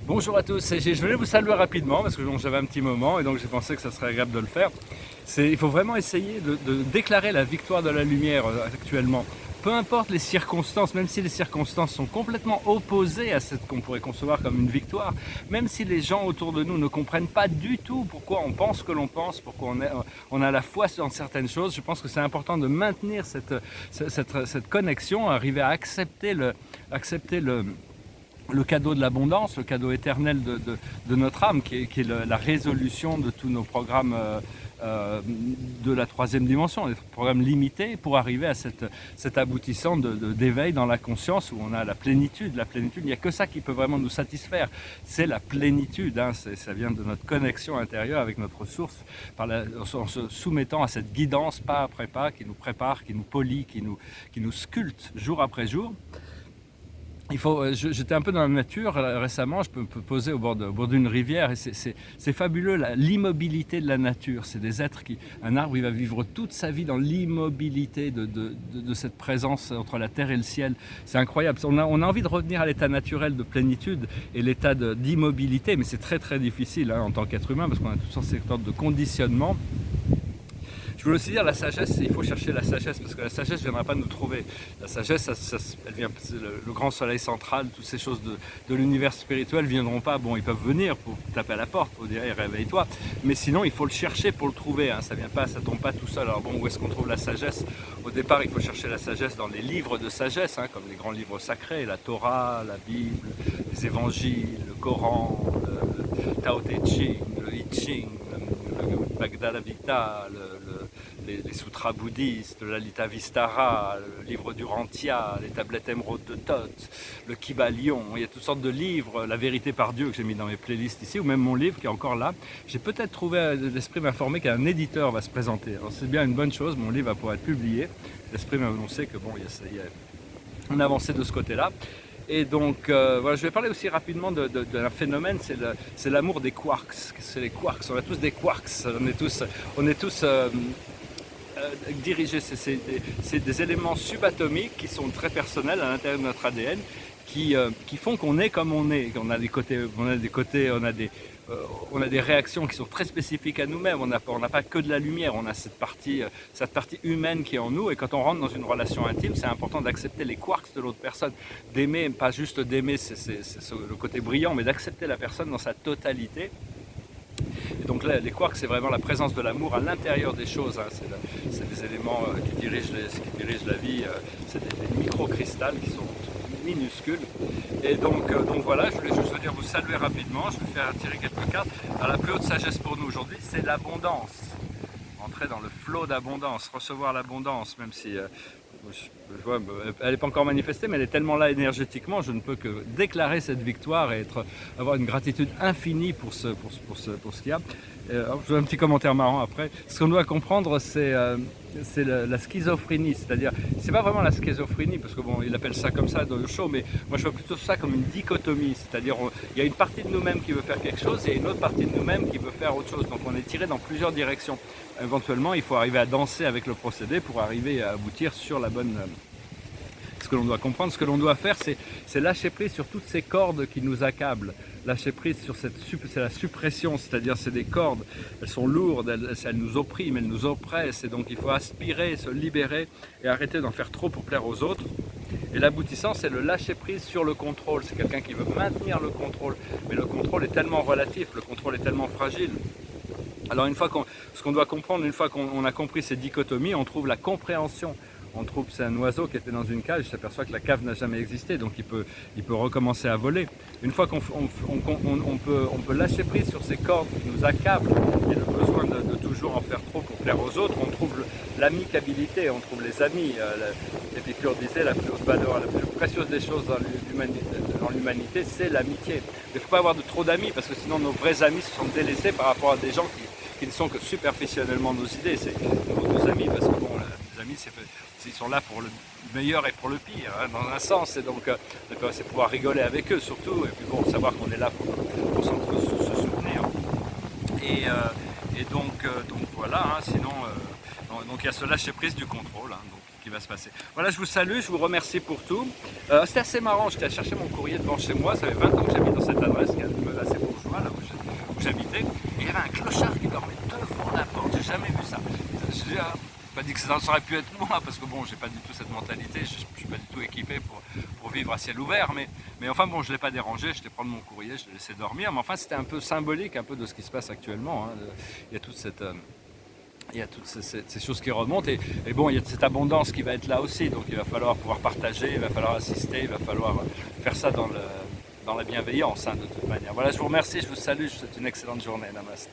Bonjour à tous, c'est G. Je voulais vous saluer rapidement parce que j'avais un petit moment et donc j'ai pensé que ça serait agréable de le faire. Il faut vraiment essayer de déclarer la victoire de la lumière actuellement. Peu importe les circonstances, même si les circonstances sont complètement opposées à ce qu'on pourrait concevoir comme une victoire, même si les gens autour de nous ne comprennent pas du tout pourquoi on pense ce que l'on pense, pourquoi on a la foi dans certaines choses, je pense que c'est important de maintenir cette connexion, arriver à accepter le cadeau de l'abondance, le cadeau éternel de notre âme, qui est la résolution de tous nos programmes de la troisième dimension, les programmes limités, pour arriver à cet aboutissant d'éveil dans la conscience où on a la plénitude. La plénitude, il n'y a que ça qui peut vraiment nous satisfaire, c'est la plénitude, hein. Ça vient de notre connexion intérieure avec notre source, en se soumettant à cette guidance pas après pas, qui nous prépare, qui nous polit, qui nous sculpte jour après jour. J'étais un peu dans la nature récemment, je peux me poser au bord d'une rivière et c'est fabuleux l'immobilité de la nature. C'est des êtres un arbre il va vivre toute sa vie dans l'immobilité de cette présence entre la terre et le ciel. C'est incroyable, on a envie de revenir à l'état naturel de plénitude et l'état d'immobilité, mais c'est très très difficile en tant qu'être humain parce qu'on a toutes sortes de conditionnements. Je veux aussi dire la sagesse, il faut chercher la sagesse parce que la sagesse ne viendra pas nous trouver. La sagesse, elle vient, le grand soleil central, toutes ces choses de l'univers spirituel ne viendront pas. Bon, ils peuvent venir pour taper à la porte, pour dire hey, réveille-toi, mais sinon il faut le chercher pour le trouver. Ça vient pas, ça tombe pas tout seul. Alors bon, où est-ce qu'on trouve la sagesse? Au départ, il faut chercher la sagesse dans les livres de sagesse, comme les grands livres sacrés, la Torah, la Bible, les évangiles, le Coran, le Tao Te Ching, le I Ching, le Bhagavad Gita, les sutras bouddhistes, le Lalita Vistara, le livre du Rantia, les tablettes émeraudes de Thoth, le Kybalion, il y a toutes sortes de livres, La vérité par Dieu que j'ai mis dans mes playlists ici, ou même mon livre qui est encore là. J'ai peut-être trouvé, l'esprit m'a informé qu'un éditeur va se présenter. Alors c'est bien une bonne chose, mon livre va pouvoir être publié. L'esprit m'a annoncé que bon, il y a une avancée de ce côté-là. Et donc, voilà, je vais parler aussi rapidement d'un phénomène, c'est l'amour des quarks. C'est les quarks, on a tous des quarks, on est tous dirigés, c'est des éléments subatomiques qui sont très personnels à l'intérieur de notre ADN, qui font qu'on est comme on est. On a des réactions qui sont très spécifiques à nous-mêmes, on n'a pas que de la lumière, on a cette partie humaine qui est en nous, et quand on rentre dans une relation intime, c'est important d'accepter les quarks de l'autre personne, d'aimer, pas juste d'aimer, c'est le côté brillant, mais d'accepter la personne dans sa totalité. Et donc là, les quarks, c'est vraiment la présence de l'amour à l'intérieur des choses, c'est des éléments qui dirigent la vie, c'est des micro-cristals qui sont minuscules. Et donc voilà, je voulais juste vous saluer rapidement, je vais faire tirer quelques cartes. Alors, la plus haute sagesse pour nous aujourd'hui, c'est l'abondance. Entrer dans le flot d'abondance, recevoir l'abondance, même si je vois, elle n'est pas encore manifestée, mais elle est tellement là énergétiquement, je ne peux que déclarer cette victoire et avoir une gratitude infinie pour ce qu'il y a. Je fais un petit commentaire marrant après. Ce qu'on doit comprendre, c'est la schizophrénie, c'est-à-dire, c'est pas vraiment la schizophrénie, parce que bon, il appelle ça comme ça dans le show, mais moi je vois plutôt ça comme une dichotomie, c'est-à-dire, il y a une partie de nous-mêmes qui veut faire quelque chose, et une autre partie de nous-mêmes qui veut faire autre chose, donc on est tiré dans plusieurs directions. Éventuellement, il faut arriver à danser avec le procédé pour arriver à aboutir sur la bonne... Ce que l'on doit comprendre, ce que l'on doit faire, c'est lâcher prise sur toutes ces cordes qui nous accablent. Lâcher prise sur c'est la suppression, c'est-à-dire c'est des cordes, elles sont lourdes, elles nous oppriment, elles nous oppressent, et donc il faut aspirer, se libérer et arrêter d'en faire trop pour plaire aux autres. Et l'aboutissant, c'est le lâcher prise sur le contrôle. C'est quelqu'un qui veut maintenir le contrôle, mais le contrôle est tellement relatif, le contrôle est tellement fragile. Alors ce qu'on doit comprendre, une fois qu'on a compris ces dichotomies, on trouve la compréhension. C'est un oiseau qui était dans une cage, il s'aperçoit que la cave n'a jamais existé, donc il peut recommencer à voler. Une fois qu'on peut lâcher prise sur ces cordes qui nous accablent et le besoin de toujours en faire trop pour plaire aux autres, on trouve l'amicabilité, on trouve les amis. Épicure disait la plus haute valeur, la plus précieuse des choses dans l'humanité, c'est l'amitié. Il ne faut pas avoir trop d'amis parce que sinon nos vrais amis se sont délaissés par rapport à des gens qui ne sont que superficiellement nos idées. C'est nos amis parce que bon, les amis ils sont là pour le meilleur et pour le pire, dans un sens, et donc c'est pouvoir rigoler avec eux surtout, et puis bon, savoir qu'on est là pour se soutenir. Et donc voilà, sinon, donc il y a ce lâcher prise du contrôle qui va se passer. Voilà, je vous salue, je vous remercie pour tout. C'était assez marrant, j'étais à chercher mon courrier devant chez moi, ça fait 20 ans que j'habite dans cette adresse, ça aurait pu être moi, parce que bon, j'ai pas du tout cette mentalité, je suis pas du tout équipé pour vivre à ciel ouvert, mais enfin bon, je l'ai pas dérangé, je l'ai prendre mon courrier, je l'ai laissé dormir, mais enfin c'était un peu symbolique un peu de ce qui se passe actuellement, hein. Il y a toute cette... il y a toutes ces choses qui remontent et bon, il y a cette abondance qui va être là aussi, donc il va falloir pouvoir partager, il va falloir assister, il va falloir faire ça dans la bienveillance, hein, de toute manière. Voilà, je vous remercie, je vous salue, je vous souhaite une excellente journée. Namaste.